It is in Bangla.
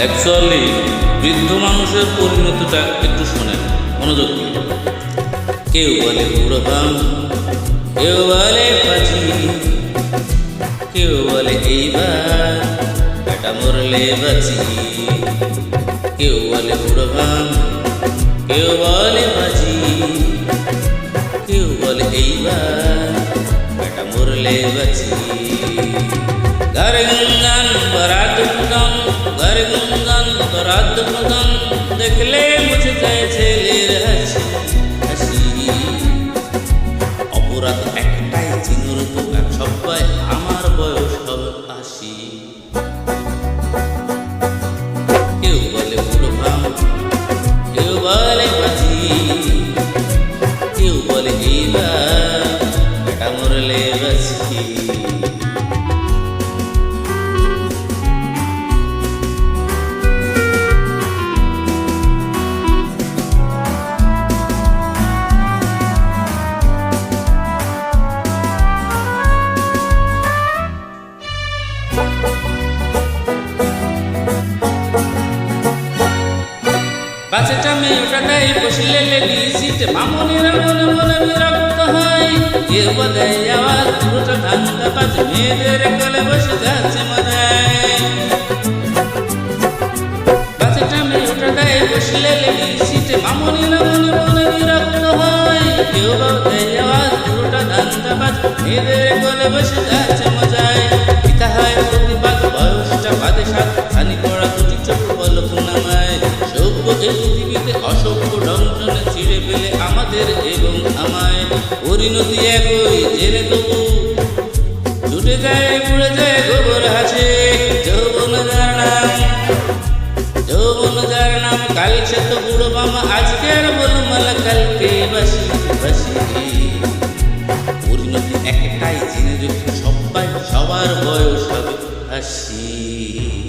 অ্যাকচুয়ালি বৃদ্ধ মানুষের পরিণতিটা একটু শোনেন, মনোযোগ দিন। কেউ বলে বুড়ো বাম, কেউ বলে পাজি, কেউ বলে এইবার বেটা মরলে বাঁচি। কেউ বলে বুড়ো বাম, কেউ বলে বাজি, কেউ বলে এইবার বেটা মরলে বাঁচি। গারে গুনগান বরাত প্রধান, গারে গুনগান বরাত প্রধান, দেখলে মুছে যায় ছেলের হাসি হাসি। অপরাধ একটাই চিনুর তো এক সবাই, আমার বয়স হবে ৮০। কেউ বলে বুড়ো ভাম, কেউ বলে বাজি, কেউ বলে এইবার বেটা মরলে বাঁচি। বাচ্চাটা মেয়েটাই বসলে লেডি সিট, মামুনিরা মনে মনে বিরক্ত হয়। কেউ বলে আওয়াজ পুরোটা ধান্দা বাজ, মেয়েদের কোলে বসে যাচ্ছে মজায়। বাচ্চাটা মেয়েটাই বসলে লেডি সিট, মামুনিরা মনে মনে বিরক্ত হয়। কেউ বলে আওয়াজ পুরোটা ধান্দা বাজ, মেয়েদের কোলে বসে যাচ্ছে মজায়। পিতা হয় প্রতিবাদ, বয়সটা বাদে সাত, ছানি পড়া দুটি চোখ পলক নামায়। সভ্য এই পৃথিবীতে অসভ্য ঢংঢনে ছিঁড়ে ফেলে আমাদের এবং আমায়। পরিণতি একই জেনে তবু ছুটে যায়, পুড়ে যায় গোবর হাসে। যৌবন যার নাম, যৌবন যার নাম, কাল সে তো বুড়ো মামা, আজকের বলমালা কালকে বাসি বাসি। পরিণতি একটাই জেনে রেখো সবাই, সবার বয়স হবে ৮০।